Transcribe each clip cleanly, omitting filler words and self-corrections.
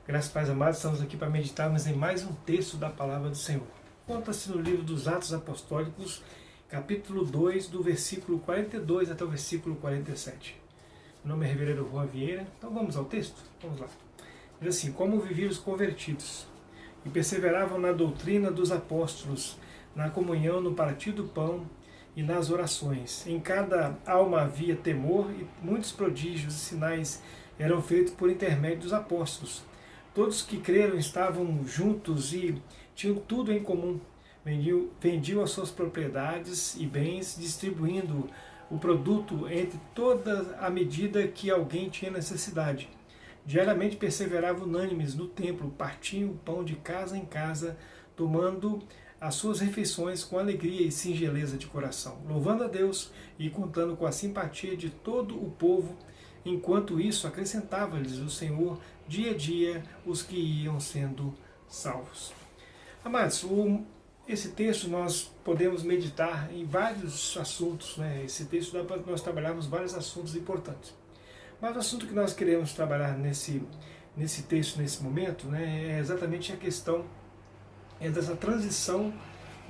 Graças, Pais amados, estamos aqui para meditarmos em mais um texto da Palavra do Senhor. Conta-se no livro dos Atos Apostólicos, capítulo 2, do versículo 42 até o versículo 47. Meu nome é Reverendo Juan Vieira, então vamos ao texto? Vamos lá. Diz assim: como viviam os convertidos, e perseveravam na doutrina dos apóstolos, na comunhão, no partir do pão e nas orações. Em cada alma havia temor, e muitos prodígios e sinais eram feitos por intermédio dos apóstolos. Todos que creram estavam juntos e tinham tudo em comum. Vendiam as suas propriedades e bens, distribuindo o produto entre toda a medida que alguém tinha necessidade. Diariamente perseveravam unânimes no templo, partiam o pão de casa em casa, tomando as suas refeições com alegria e singeleza de coração, louvando a Deus e contando com a simpatia de todo o povo. Enquanto isso, acrescentava-lhes o Senhor dia a dia os que iam sendo salvos. Amados, esse texto nós podemos meditar em vários assuntos, né? Esse texto dá para nós trabalharmos vários assuntos importantes. Mas o assunto que nós queremos trabalhar nesse texto, nesse momento, né, é exatamente a questão dessa transição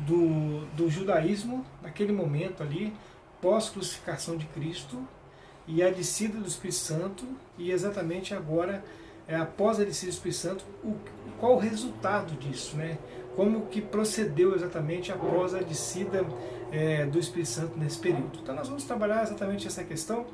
do judaísmo, naquele momento ali, pós-crucificação de Cristo, e a descida do Espírito Santo, e exatamente agora, após a descida do Espírito Santo, qual o resultado disso, né? Como que procedeu exatamente após a descida do Espírito Santo nesse período. Então nós vamos trabalhar exatamente essa questão,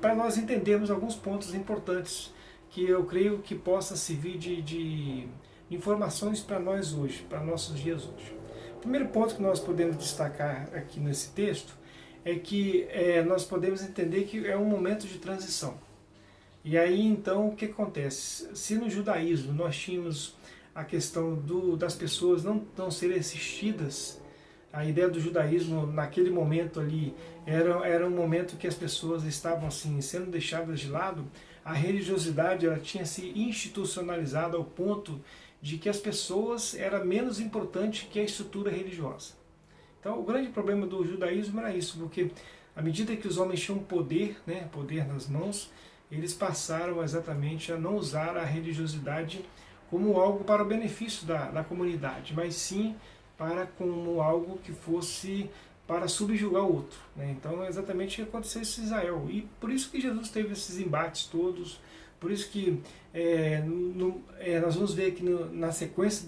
para nós entendermos alguns pontos importantes, que eu creio que possa servir de informações para nós hoje, para nossos dias hoje. O primeiro ponto que nós podemos destacar aqui nesse texto é que nós podemos entender que é um momento de transição. E aí então o que acontece? Se no judaísmo nós tínhamos a questão das pessoas não serem assistidas, a ideia do judaísmo naquele momento ali era um momento que as pessoas estavam assim sendo deixadas de lado. A religiosidade ela tinha se institucionalizado ao ponto de que as pessoas era menos importante que a estrutura religiosa. Então, o grande problema do judaísmo era isso, porque à medida que os homens tinham poder, né, poder nas mãos, eles passaram exatamente a não usar a religiosidade como algo para o benefício da comunidade, mas sim como algo que fosse para subjugar o outro, né? Então, é exatamente o que aconteceu em Israel. E por isso que Jesus teve esses embates todos, por isso que nós vamos ver aqui na sequência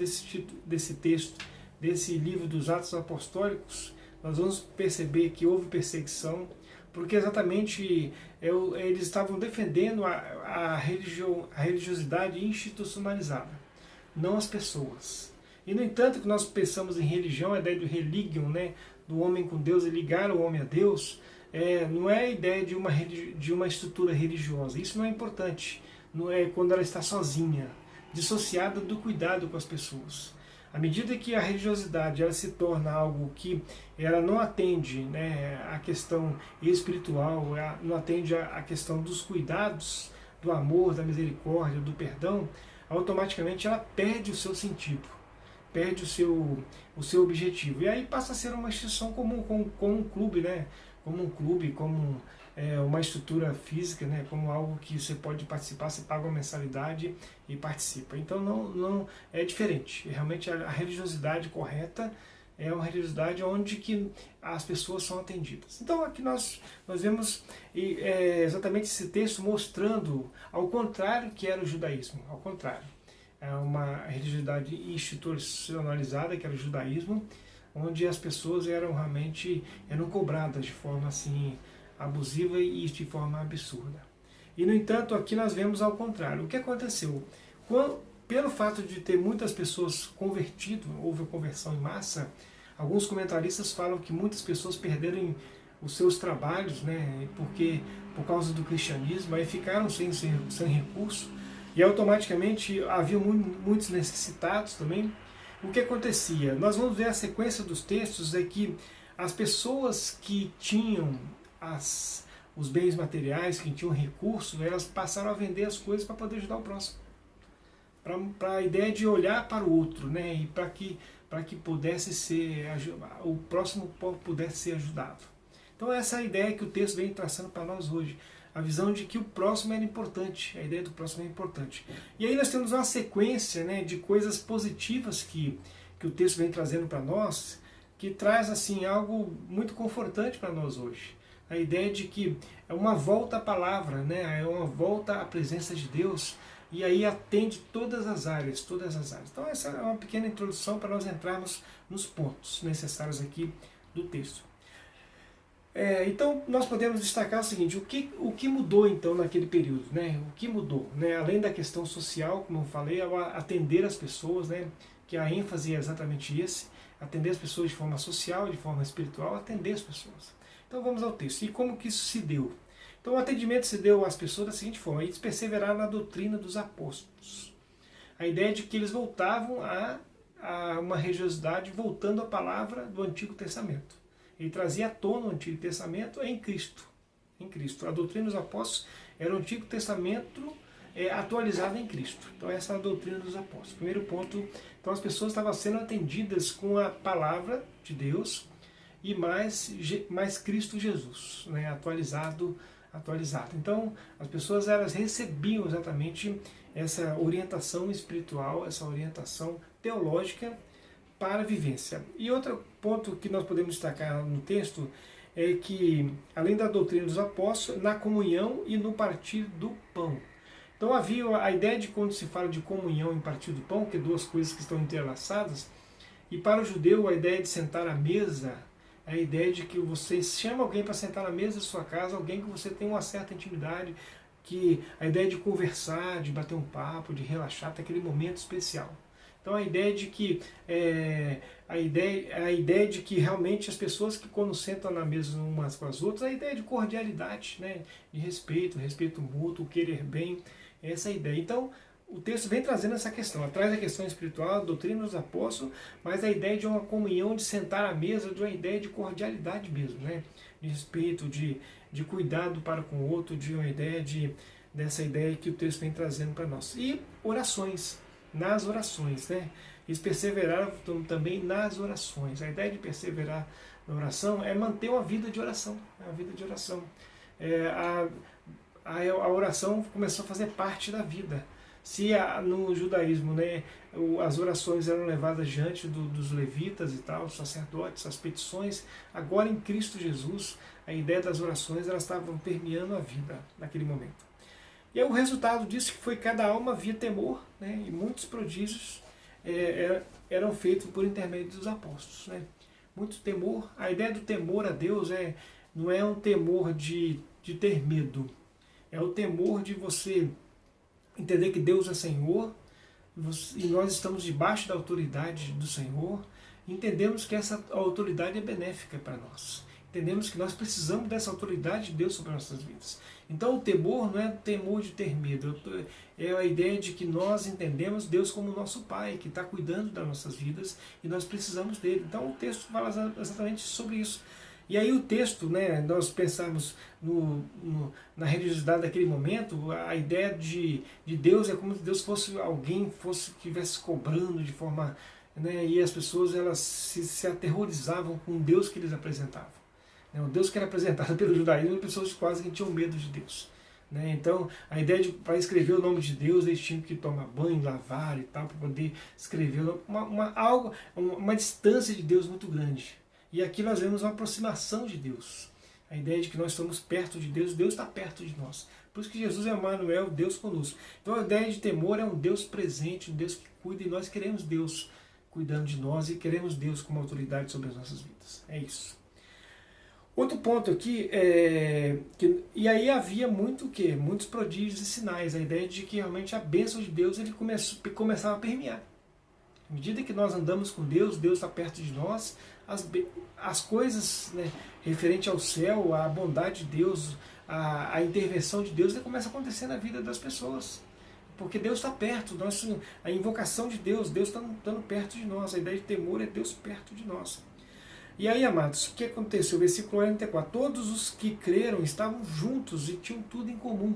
desse texto, desse livro dos Atos Apostólicos, nós vamos perceber que houve perseguição, porque exatamente eles estavam defendendo a religiosidade institucionalizada, não as pessoas. E no entanto que nós pensamos em religião, a ideia do religion, né, do homem com Deus e ligar o homem a Deus, não é a ideia de uma estrutura religiosa. Isso não é importante, não é quando ela está sozinha, dissociada do cuidado com as pessoas. À medida que a religiosidade ela se torna algo que ela não atende, né, a questão espiritual, não atende a questão dos cuidados, do amor, da misericórdia, do perdão, automaticamente ela perde o seu sentido, perde o seu objetivo. E aí passa a ser uma instituição como um clube, né, como uma estrutura física, né, como algo que você pode participar, você paga uma mensalidade e participa. Então não é diferente. Realmente a religiosidade correta é uma religiosidade onde que as pessoas são atendidas. Então aqui nós vemos exatamente esse texto mostrando ao contrário que era o judaísmo, ao contrário. É uma religiosidade institucionalizada, que era o judaísmo, onde as pessoas eram cobradas de forma assim abusiva e de forma absurda. E no entanto aqui nós vemos ao contrário. O que aconteceu? Pelo fato de ter muitas pessoas convertido, houve conversão em massa, alguns comentaristas falam que muitas pessoas perderam os seus trabalhos, né, por causa do cristianismo, aí ficaram sem recurso, e automaticamente havia muitos necessitados também. O que acontecia? Nós vamos ver a sequência dos textos, é que as pessoas que tinham os bens materiais, que tinham recurso, elas passaram a vender as coisas para poder ajudar o próximo. Para a ideia de olhar para o outro, né, e para que o próximo pudesse ser ajudado. Então essa é a ideia que o texto vem traçando para nós hoje. a visão de que o próximo era importante, a ideia do próximo é importante. E aí nós temos uma sequência, né, de coisas positivas que o texto vem trazendo para nós, que traz assim algo muito confortante para nós hoje. A ideia de que é uma volta à palavra, né, é uma volta à presença de Deus, e aí atende todas as áreas, todas as áreas. Então essa é uma pequena introdução para nós entrarmos nos pontos necessários aqui do texto. Então nós podemos destacar o seguinte, o que mudou então naquele período, né? O que mudou, né? Além da questão social, como eu falei, atender as pessoas, né? Que a ênfase é exatamente esse, atender as pessoas de forma social, de forma espiritual, atender as pessoas. Então vamos ao texto, e como que isso se deu? Então o atendimento se deu às pessoas da seguinte forma, eles perseveraram na doutrina dos apóstolos. A ideia de que eles voltavam a uma religiosidade, voltando à palavra do Antigo Testamento. Ele trazia à tona o Antigo Testamento em Cristo. Em Cristo. A doutrina dos apóstolos era o Antigo Testamento atualizado em Cristo. Então essa é a doutrina dos apóstolos. Primeiro ponto, então as pessoas estavam sendo atendidas com a palavra de Deus e mais Cristo Jesus, né, atualizado. Então as pessoas elas recebiam exatamente essa orientação espiritual, essa orientação teológica para a vivência. E outro ponto que nós podemos destacar no texto é que, além da doutrina dos apóstolos, na comunhão e no partir do pão. Então havia a ideia de quando se fala de comunhão e partir do pão, que é duas coisas que estão entrelaçadas, e para o judeu a ideia de sentar à mesa, é a ideia de que você chama alguém para sentar à mesa de sua casa, alguém que você tem uma certa intimidade, que a ideia de conversar, de bater um papo, de relaxar, tem aquele momento especial. Então a ideia de que a ideia de que realmente as pessoas que quando sentam na mesa umas com as outras, a ideia de cordialidade, né, de respeito mútuo, querer bem, essa é a ideia. Então o texto vem trazendo essa questão, traz a questão espiritual, a doutrina dos apóstolos, mas a ideia de uma comunhão, de sentar à mesa, de uma ideia de cordialidade mesmo, né, de respeito, de cuidado para com o outro, de uma ideia dessa ideia que o texto vem trazendo para nós. E orações. Nas orações, né? Eles perseveraram também nas orações. A ideia de perseverar na oração é manter uma vida de oração. Uma vida de oração. A oração começou a fazer parte da vida. Se no judaísmo, né, as orações eram levadas diante dos levitas e tal, os sacerdotes, as petições, agora em Cristo Jesus, a ideia das orações elas estavam permeando a vida naquele momento. E o resultado disso que foi que cada alma via temor, né, e muitos prodígios eram feitos por intermédio dos apóstolos. Né. Muito temor. A ideia do temor a Deus não é um temor de ter medo, é o temor de você entender que Deus é Senhor e nós estamos debaixo da autoridade do Senhor. Entendemos que essa autoridade é benéfica para nós. Entendemos que nós precisamos dessa autoridade de Deus sobre nossas vidas. Então o temor não é o temor de ter medo, é a ideia de que nós entendemos Deus como nosso Pai, que está cuidando das nossas vidas e nós precisamos dele. Então o texto fala exatamente sobre isso. E aí o texto, né, nós pensamos na religiosidade daquele momento, a ideia de Deus é como se Deus fosse alguém que estivesse cobrando de forma... Né, e as pessoas elas se aterrorizavam com o Deus que eles apresentavam. O Deus que era apresentado pelo judaísmo, as pessoas quase que tinham medo de Deus. Né? Então, a ideia de para escrever o nome de Deus, eles tinham que tomar banho, lavar e tal, para poder escrever uma distância de Deus muito grande. E aqui nós vemos uma aproximação de Deus. A ideia de que nós estamos perto de Deus, Deus está perto de nós. Por isso que Jesus é Emmanuel, Deus conosco. Então a ideia de temor é um Deus presente, um Deus que cuida, e nós queremos Deus cuidando de nós e queremos Deus como autoridade sobre as nossas vidas. É isso. Outro ponto aqui e aí havia muitos prodígios e sinais, a ideia de que realmente a bênção de Deus ele começava a permear. À medida que nós andamos com Deus, Deus está perto de nós, as coisas, né, referente ao céu, a bondade de Deus, a intervenção de Deus, começa a acontecer na vida das pessoas. Porque Deus está perto, a invocação de Deus está estando perto de nós, a ideia de temor é Deus perto de nós. E aí, amados, o que aconteceu? Versículo 44. Todos os que creram estavam juntos e tinham tudo em comum.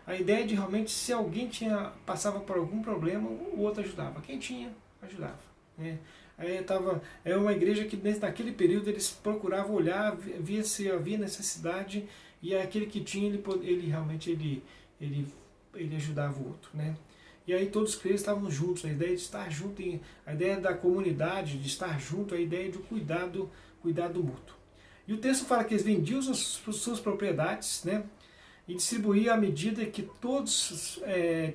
A ideia de realmente, se alguém passava por algum problema, o outro ajudava. Quem tinha, ajudava. Né? Aí é uma igreja que naquele período eles procuravam olhar, via se havia necessidade e aquele que tinha, ele realmente ele ajudava o outro, né? E aí todos os crentes estavam juntos, a ideia de estar junto, a ideia da comunidade, de estar junto, a ideia de cuidado mútuo. E o texto fala que eles vendiam suas propriedades, né? E distribuíam à medida que todos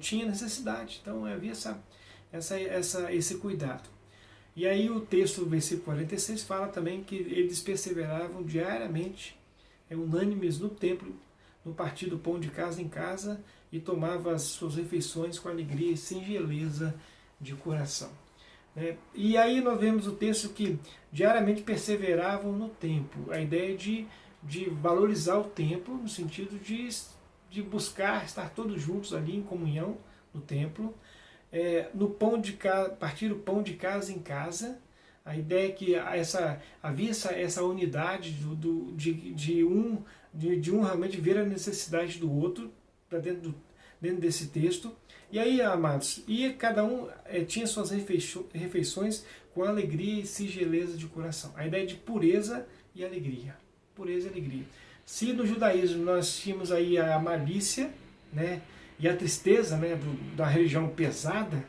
tinham necessidade. Então havia esse cuidado. E aí o texto, versículo 46, fala também que eles perseveravam diariamente, unânimes no templo, no partir do pão de casa em casa, e tomava as suas refeições com alegria e singeleza de coração. E aí nós vemos o texto que diariamente perseveravam no tempo. A ideia de valorizar o tempo, no sentido de buscar estar todos juntos ali em comunhão no templo. No pão de casa, partir o pão de casa em casa. A ideia é que havia essa unidade de um realmente ver a necessidade do outro, para dentro desse texto. E aí, amados, cada um tinha suas refeições com alegria e singeleza de coração. A ideia de pureza e alegria. Pureza e alegria. Se no judaísmo nós tínhamos aí a malícia, né, e a tristeza, né, da religião pesada,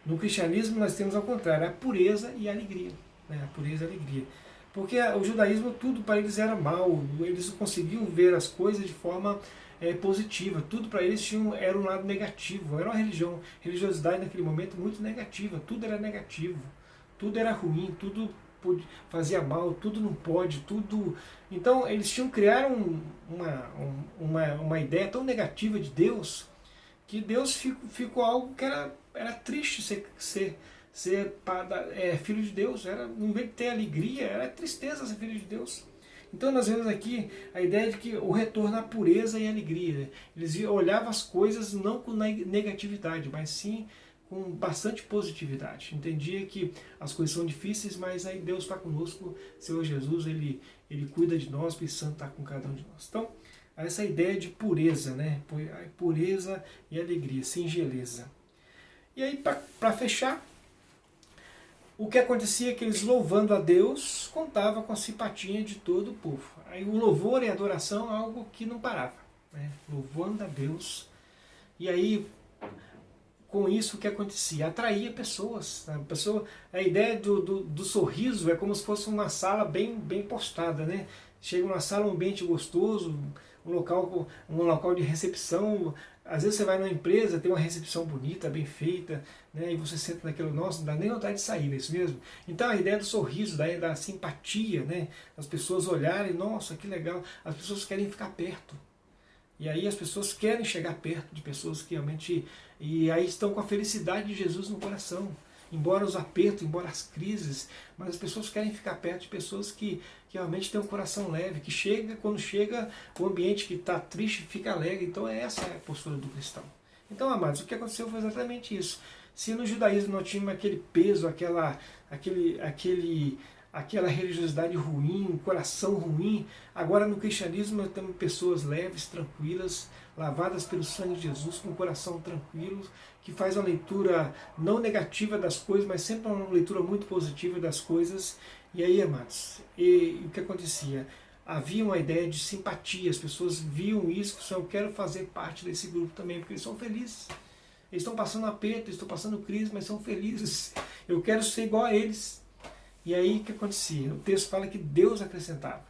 no cristianismo nós temos ao contrário, a pureza e a alegria. Né, a pureza e a alegria. Porque o judaísmo, tudo para eles era mal, eles não conseguiam ver as coisas de forma positiva, tudo para eles era um lado negativo, era uma religiosidade naquele momento muito negativa, tudo era negativo, tudo era ruim, tudo fazia mal, tudo não pode, tudo... Então eles criaram uma ideia tão negativa de Deus, que Deus ficou algo que era triste ser filho de Deus, em vez de ter alegria, era tristeza ser filho de Deus. Então nós vemos aqui a ideia de que o retorno à pureza e alegria. Eles olhavam as coisas não com negatividade, mas sim com bastante positividade. Entendia que as coisas são difíceis, mas aí Deus está conosco, Senhor Jesus, Ele cuida de nós, o Espírito Santo está com cada um de nós. Então, essa ideia de pureza, né? Pureza e alegria, singeleza. E aí, para fechar, o que acontecia é que eles, louvando a Deus, contavam com a simpatia de todo o povo. Aí o louvor e a adoração é algo que não parava, né? Louvando a Deus. E aí, com isso, o que acontecia? Atraía pessoas. A ideia do sorriso é como se fosse uma sala bem postada, né? Chega numa sala, um ambiente gostoso, um local de recepção. Às vezes você vai numa empresa, tem uma recepção bonita, bem feita, né, e você senta naquilo, nossa, não dá nem vontade de sair, não é isso mesmo? Então a ideia do sorriso, da simpatia, né, as pessoas olharem, nossa, que legal, as pessoas querem ficar perto. E aí as pessoas querem chegar perto de pessoas que realmente... E aí estão com a felicidade de Jesus no coração. Embora os apertos, embora as crises, mas as pessoas querem ficar perto de pessoas que realmente têm um coração leve, que quando chega o ambiente que está triste, fica alegre. Então essa é a postura do cristão. Então, amados, o que aconteceu foi exatamente isso. Se no judaísmo nós tínhamos aquele peso, aquela religiosidade ruim, um coração ruim, agora no cristianismo nós temos pessoas leves, tranquilas, lavadas pelo sangue de Jesus, com o coração tranquilo, que faz uma leitura não negativa das coisas, mas sempre uma leitura muito positiva das coisas. E aí, amados, o que acontecia? Havia uma ideia de simpatia, as pessoas viam isso e falavam, eu quero fazer parte desse grupo também, porque eles são felizes. Eles estão passando aperto, eles estão passando crise, mas são felizes. Eu quero ser igual a eles. E aí o que acontecia? O texto fala que Deus acrescentava.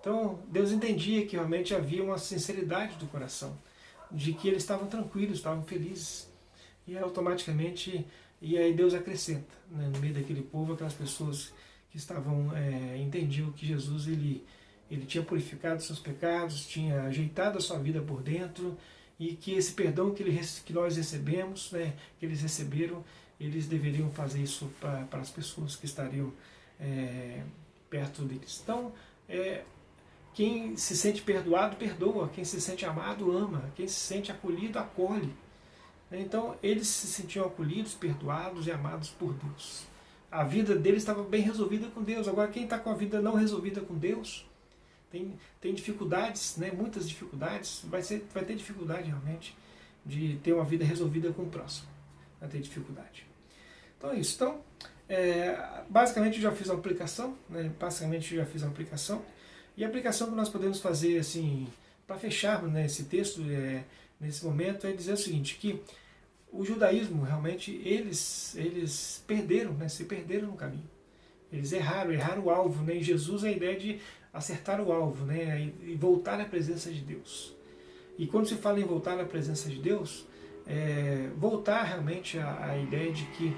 Então Deus entendia que realmente havia uma sinceridade do coração, de que eles estavam tranquilos, estavam felizes. E automaticamente, e aí Deus acrescenta, né, no meio daquele povo, aquelas pessoas que entendiam que Jesus ele tinha purificado seus pecados, tinha ajeitado a sua vida por dentro, e que esse perdão que nós recebemos, né, que eles receberam, eles deveriam fazer isso para as pessoas que estariam perto deles. Então, quem se sente perdoado, perdoa. Quem se sente amado, ama. Quem se sente acolhido, acolhe. Então, eles se sentiam acolhidos, perdoados e amados por Deus. A vida deles estava bem resolvida com Deus. Agora, quem está com a vida não resolvida com Deus, tem dificuldades, né, muitas dificuldades, vai ter dificuldade realmente de ter uma vida resolvida com o próximo. Vai ter dificuldade. Então é isso. Então, basicamente eu já fiz a aplicação, né, E a aplicação que nós podemos fazer, assim, para fecharmos, né, esse texto, nesse momento, é dizer o seguinte, que o judaísmo, realmente, eles perderam, né, se perderam no caminho. Eles erraram o alvo, né? Em Jesus a ideia de acertar o alvo, né? E voltar à presença de Deus. E quando se fala em voltar à presença de Deus, voltar realmente à ideia de que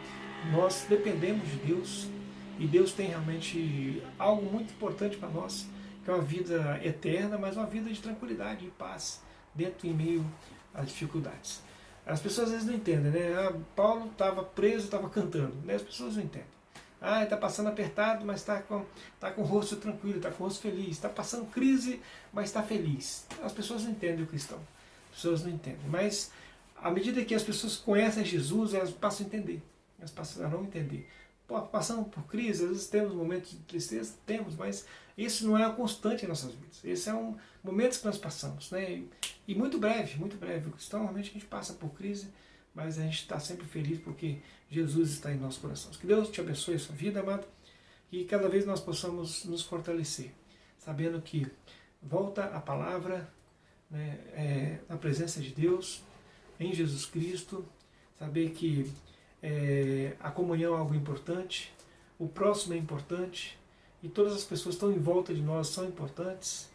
nós dependemos de Deus e Deus tem realmente algo muito importante para nós, que é uma vida eterna, mas uma vida de tranquilidade e paz dentro e em meio às dificuldades. As pessoas às vezes não entendem, né? Paulo estava preso, estava cantando, né? As pessoas não entendem. Ele está passando apertado, mas está com o rosto tranquilo, está com o rosto feliz. Está passando crise, mas está feliz. As pessoas não entendem o cristão. As pessoas não entendem. Mas, à medida que as pessoas conhecem Jesus, elas passam a entender. Elas passam a não entender. Passamos por crise, às vezes temos momentos de tristeza, temos, mas isso não é a constante em nossas vidas. Esse é um momento que nós passamos, né? E muito breve, muito breve. O cristão, realmente, a gente passa por crise, mas a gente está sempre feliz porque Jesus está em nossos corações. Que Deus te abençoe a sua vida, amado, e cada vez nós possamos nos fortalecer, sabendo que volta a palavra, né, na presença de Deus, em Jesus Cristo, saber que a comunhão é algo importante, o próximo é importante, e todas as pessoas que estão em volta de nós são importantes,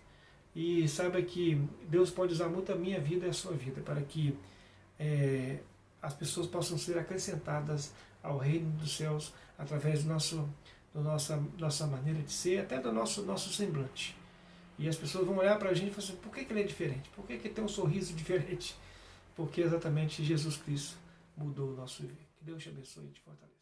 e saiba que Deus pode usar muito a minha vida e a sua vida, para que as pessoas possam ser acrescentadas ao reino dos céus através nossa maneira de ser, até do nosso semblante. E as pessoas vão olhar para a gente e falar assim, por que ele é diferente? Por que ele tem um sorriso diferente? Porque exatamente Jesus Cristo mudou o nosso viver. Que Deus te abençoe e te fortaleça.